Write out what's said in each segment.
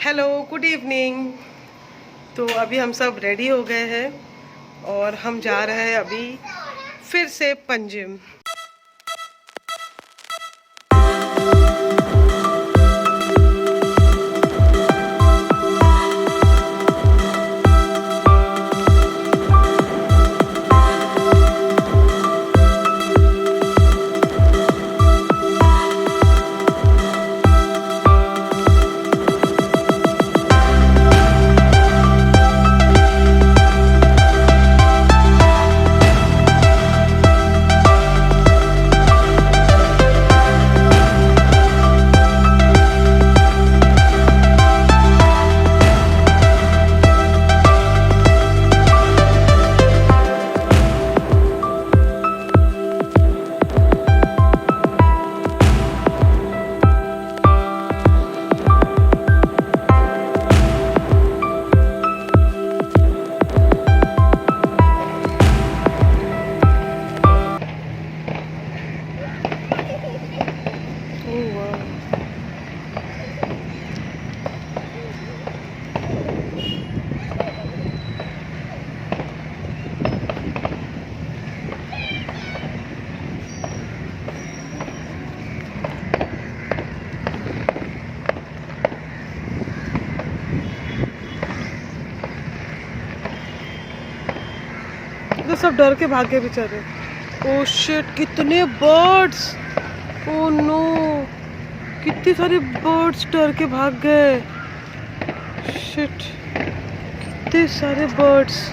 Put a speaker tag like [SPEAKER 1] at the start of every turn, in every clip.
[SPEAKER 1] Hello, good evening. तो अभी हम सब रेडी हो गए हैं और हम जा रहे हैं अभी फिर से पंजिम। तो सब डर के भाग गए बेचारे। ओह शिट, कितने बर्ड्स! ओह नो, कितनी सारी बर्ड्स डर के भाग गए। शिट, कितने सारे बर्ड्स।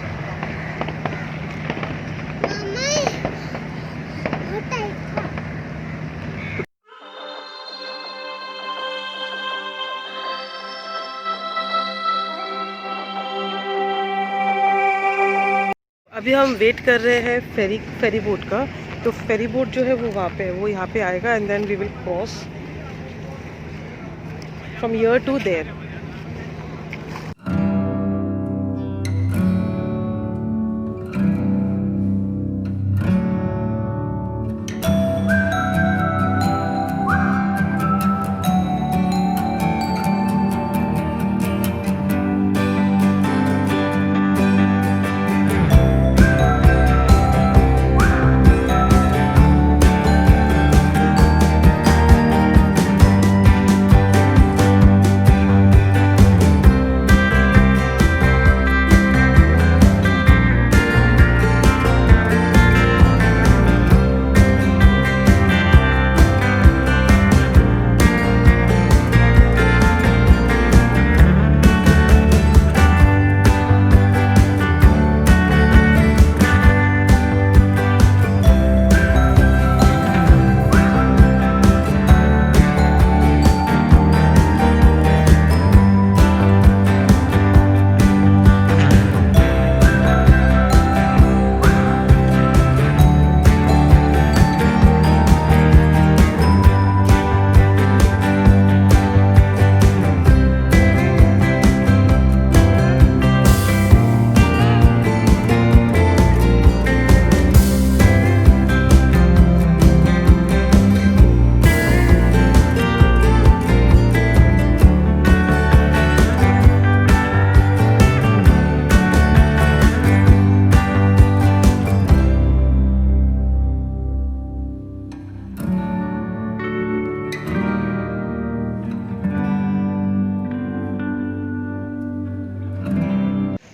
[SPEAKER 1] अभी हम वेट कर रहे हैं फेरी बोट का। तो फेरी बोट जो है वो वहाँ पे है, वो यहाँ पे आएगा and then we will cross from here to there.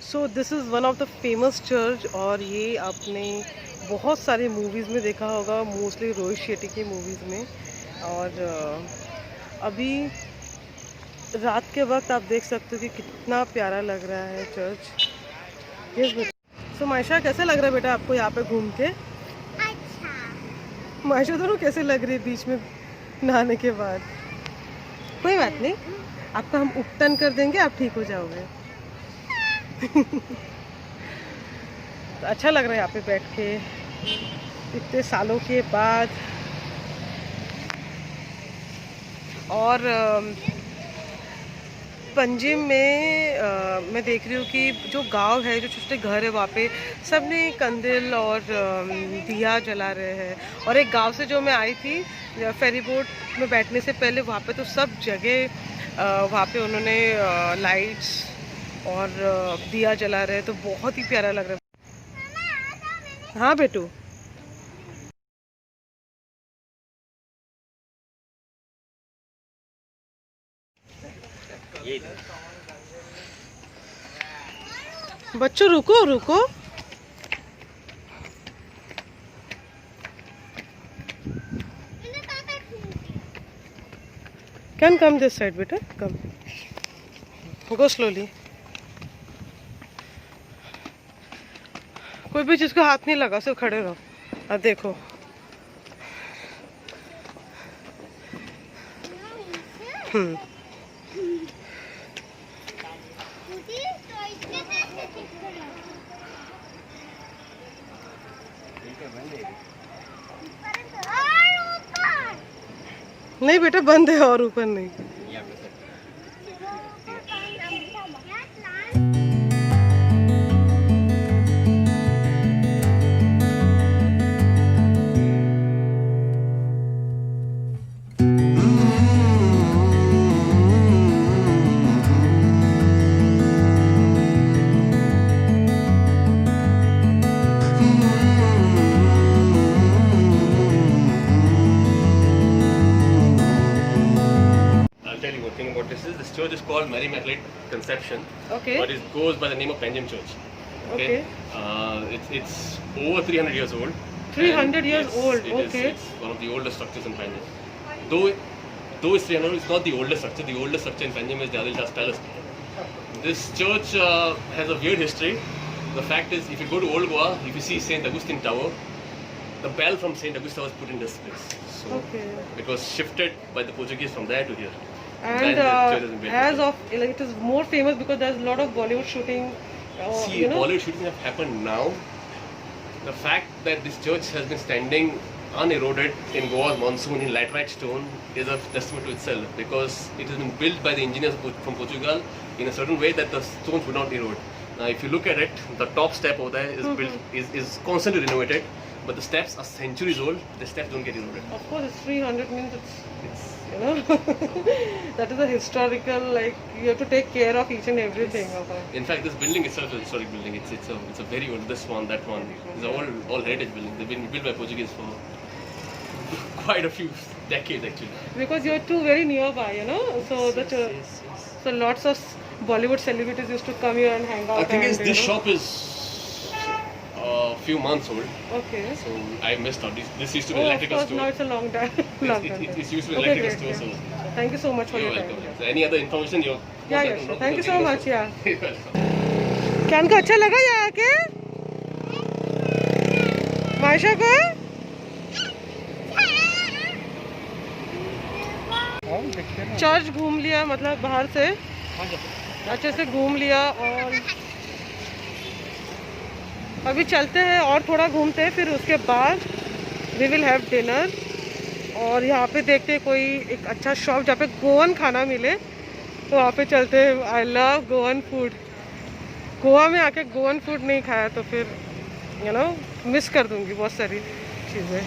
[SPEAKER 1] So this is one of the famous church और ये आपने बहुत सारे मूवीज़ में देखा होगा, मोस्टली रोहित शेट्टी की मूवीज़ में। और अभी रात के वक्त आप देख सकते हो कि कितना प्यारा लग रहा है चर्च। यस बेटा। सो मायशा, कैसे लग रहा है बेटा आपको यहाँ पे घूम के? अच्छा। मायशा दोनों कैसे लग रही है बीच में नहाने के बाद? कोई बात नहीं, आपका हम उपटन कर देंगे, आप ठीक हो जाओगे। तो अच्छा लग रहा है यहाँ पे बैठ के इतने सालों के बाद। और पंजिम में मैं देख रही हूँ कि जो गांव है, जो छोटे घर है, वहाँ पे सब ने कंदिल और दिया जला रहे हैं। और एक गांव से जो मैं आई थी फेरी बोट में बैठने से पहले, वहाँ पे तो सब जगह वहाँ पे उन्होंने लाइट्स और दिया जला रहे, तो बहुत ही प्यारा लग रहा है। हाँ बेटू, बच्चों रुको रुको, कैन कम दिस साइड बेटा, कम, गो स्लोली। कोई भी चीज़ को हाथ नहीं लगा, सिर्फ खड़े रहो। अब देखो, नहीं बेटा बंद है, और ऊपर नहीं।
[SPEAKER 2] This church is called Mary Immaculate Conception,
[SPEAKER 1] Okay.
[SPEAKER 2] but it goes by the name of Panjim Church.
[SPEAKER 1] Okay.
[SPEAKER 2] It's over 300 years old.
[SPEAKER 1] 300
[SPEAKER 2] And
[SPEAKER 1] years
[SPEAKER 2] yes,
[SPEAKER 1] old.
[SPEAKER 2] it is-
[SPEAKER 1] Okay.
[SPEAKER 2] It's one of the oldest structures in Panjim. Though it's 300, it's not the oldest structure. The oldest structure in Panjim is the Adil Shah's Palace. This church has a weird history. The fact is, if you go to Old Goa, if you see Saint Augustine Tower, the bell from Saint Augustine was put in this place. So
[SPEAKER 1] Okay.
[SPEAKER 2] it was shifted by the Portuguese from there to here.
[SPEAKER 1] And
[SPEAKER 2] Then the church has been built.
[SPEAKER 1] as of like, it is more famous because there's a lot of Bollywood shooting.
[SPEAKER 2] See,
[SPEAKER 1] You know.
[SPEAKER 2] Bollywood shootings have happened now. The fact that this church has been standing uneroded in Goa's monsoon in laterite stone is a testament to itself, because it has been built by the engineers from Portugal in a certain way that the stones would not erode. Now, if you look at it, the top step over there is built is constantly renovated, but the steps are centuries old. The steps don't get eroded.
[SPEAKER 1] Of course, it's 300 means
[SPEAKER 2] It's
[SPEAKER 1] you know that is a historical, like you have to take care of each and everything of it.
[SPEAKER 2] In fact, this building itself is a historic building. It's a very old. This one, that one. It's all heritage building. They've been built by Portuguese for quite a few decades actually.
[SPEAKER 1] Because you're two very nearby, you know. So so lots of Bollywood celebrities used to come here and hang out.
[SPEAKER 2] The thing is,
[SPEAKER 1] and,
[SPEAKER 2] this
[SPEAKER 1] you know.
[SPEAKER 2] shop is a few months old,
[SPEAKER 1] Okay.
[SPEAKER 2] so I missed out. This used to be
[SPEAKER 1] Oh,
[SPEAKER 2] an
[SPEAKER 1] of
[SPEAKER 2] electrical
[SPEAKER 1] course,
[SPEAKER 2] store.
[SPEAKER 1] now it's a long time. long time.
[SPEAKER 2] It used to be an
[SPEAKER 1] Okay,
[SPEAKER 2] electrical
[SPEAKER 1] great,
[SPEAKER 2] store,
[SPEAKER 1] great.
[SPEAKER 2] so
[SPEAKER 1] Thank you so much for
[SPEAKER 2] you're
[SPEAKER 1] your
[SPEAKER 2] welcome.
[SPEAKER 1] time.
[SPEAKER 2] So any other information, you're
[SPEAKER 1] Yeah,
[SPEAKER 2] most
[SPEAKER 1] yeah,
[SPEAKER 2] welcome.
[SPEAKER 1] sure.
[SPEAKER 2] No,
[SPEAKER 1] Thank you so
[SPEAKER 2] no,
[SPEAKER 1] much. Yeah.
[SPEAKER 2] You're welcome.
[SPEAKER 1] Can का अच्छा लगा यहाँ आके? मायशा को? Church घूम लिया, मतलब बाहर से अच्छे से घूम लिया, और अभी चलते हैं और थोड़ा घूमते हैं, फिर उसके बाद वी विल हैव डिनर। और यहाँ पे देखते हैं कोई एक अच्छा शॉप जहाँ पे गोवन खाना मिले, तो वहाँ पे चलते हैं। I love Goan food. Goa में आके गोवन फूड नहीं खाया तो फिर यू नो मिस कर दूँगी बहुत सारी चीज़ें।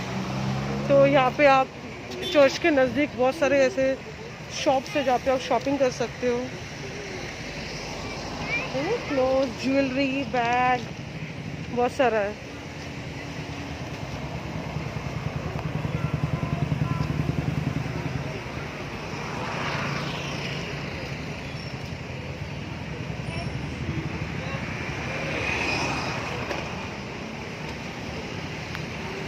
[SPEAKER 1] तो यहाँ पे आप चर्च के नज़दीक बहुत सारे ऐसे शॉप्स है जहाँ पे आप शॉपिंग कर सकते हो। क्लोथ, ज्वेलरी, बैग, बहुत सारा है।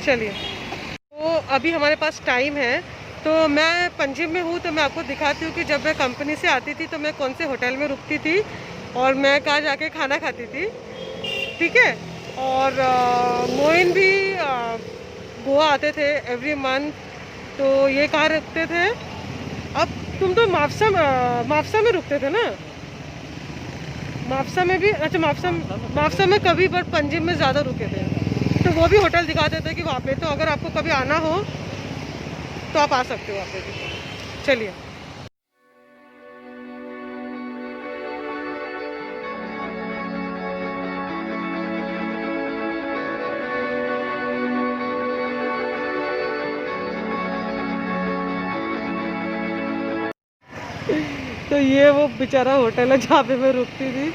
[SPEAKER 1] चलिए, तो अभी हमारे पास टाइम है, तो मैं पंजिम में हूँ, तो मैं आपको दिखाती हूँ कि जब मैं कंपनी से आती थी तो मैं कौन से होटल में रुकती थी और मैं कहाँ जाके खाना खाती थी। ठीक है। और मोइन भी गोवा आते थे एवरी मंथ, तो ये कहाँ रुकते थे? अब तुम तो माफसा में रुकते थे ना? माफसा में भी, अच्छा माफसा में कभी, बट पंजिम में ज़्यादा रुके थे। तो वो भी होटल दिखा देते कि वहाँ पे, तो अगर आपको कभी आना हो तो आप आ सकते हो वहाँ पे भी। चलिए। तो ये वो बेचारा होटल है जहाँ पे मैं रुकती थी।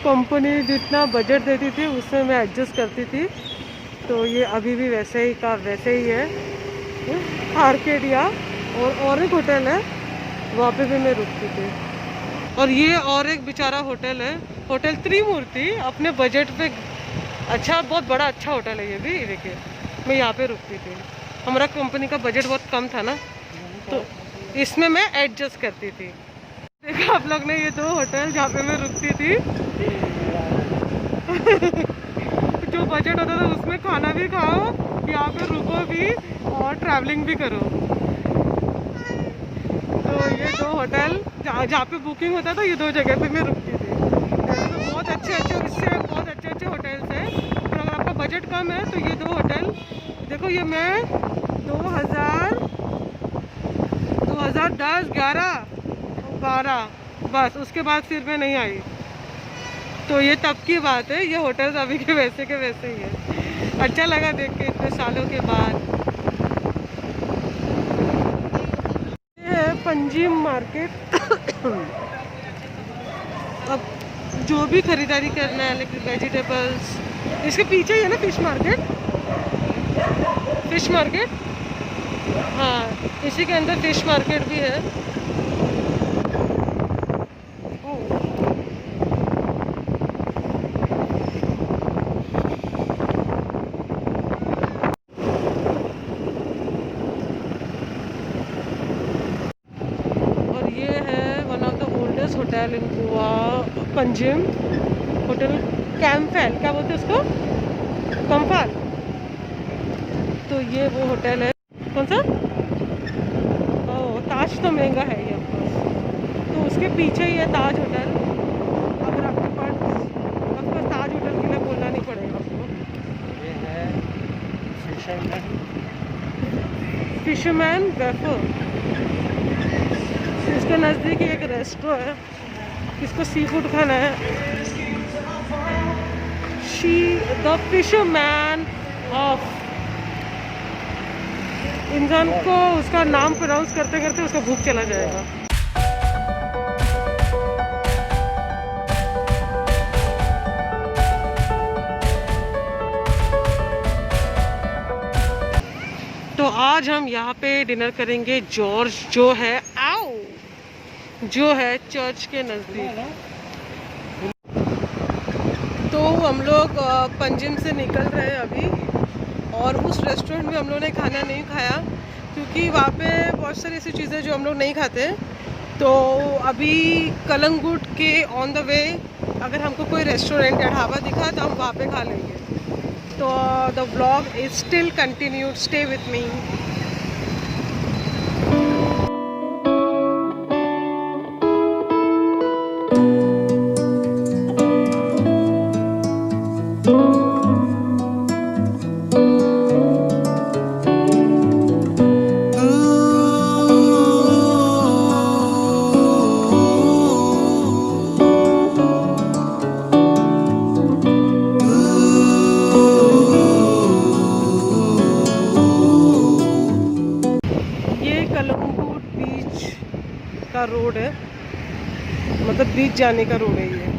[SPEAKER 1] कंपनी जितना बजट देती थी उसमें मैं एडजस्ट करती थी। तो ये अभी भी वैसे ही का वैसे ही है, आर्केडिया। और एक होटल है वहाँ पे भी मैं रुकती थी। और ये और एक बेचारा होटल है, होटल त्रिमूर्ति, अपने बजट पे अच्छा, बहुत बड़ा अच्छा होटल है ये भी। देखिए मैं यहाँ पे रुकती थी, हमारा कंपनी का बजट बहुत कम था ना, तो इसमें मैं एडजस्ट करती थी। देखा आप लोग ने ये दो होटल जहाँ पे मैं रुकती थी। जो बजट होता था उसमें खाना भी खाओ, यहाँ पे रुको भी और ट्रैवलिंग भी करो। तो ये दो होटल जहाँ पे बुकिंग होता था, ये दो जगह पे मैं रुकती थी। ऐसे तो बहुत अच्छे इससे बहुत अच्छे होटल्स हैं, पर अगर आपका बजट कम है तो ये दो होटल देखो। ये मैं 2010, 11, 12 बस उसके बाद फिर मैं नहीं आई। तो ये तब की बात है, ये होटल्स अभी के वैसे ही है। अच्छा लगा देख के इतने सालों के बाद। ये है पंजिम मार्केट। अब जो भी खरीदारी करना है, लेकिन वेजिटेबल्स, इसके पीछे ही है ना फिश मार्केट। हाँ, इसी के अंदर फिश मार्केट भी है। और ये है one of the oldest hotel in Goa, Panjim hotel कैम्पफेल, क्या बोलते हैं उसको, कंफाल। तो ये वो होटल है, कौन सा, ओह ताज तो महंगा है ये ऑफकोर्स। तो उसके पीछे ही है ताज होटल। अगर आपके पास ऑफकोर्स ताज होटल के लिए बोलना नहीं पड़ेगा आपको।
[SPEAKER 3] ये है
[SPEAKER 1] फिशरमैन वेफर। उसके नज़दीक ही एक रेस्टोरेंट है, किसको सी फूड खाना है। द फिशरमैन ऑफ, इंसान को उसका नाम प्रोनाउंस करते करते उसका भूख चला जाएगा। तो आज हम यहाँ पे डिनर करेंगे जॉर्ज, जो है चर्च के नज़दीक। तो हम लोग पंजिम से निकल रहे हैं अभी, और उस रेस्टोरेंट में हम लोगों ने खाना नहीं खाया क्योंकि वहाँ पे बहुत सारी ऐसी चीज़ें जो हम लोग नहीं खाते। तो अभी कलंगुट के ऑन द वे अगर हमको कोई रेस्टोरेंट या ढाबा दिखा तो हम वहाँ पे खा लेंगे। तो the vlog is still continued, stay with me. का रोड है, मतलब बीच जाने का रोड है ये।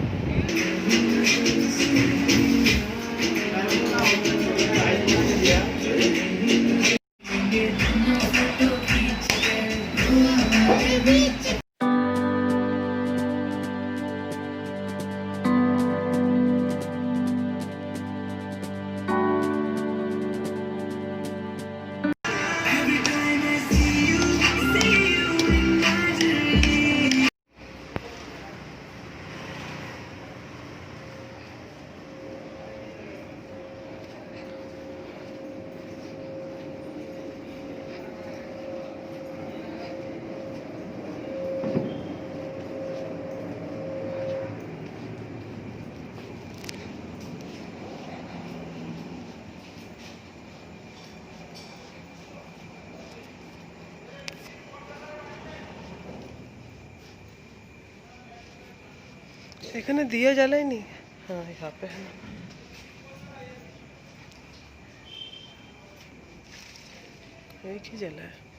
[SPEAKER 1] এখানে दिया জ্বালায়নি, हाँ यहाँ पे है, एक ही जला है।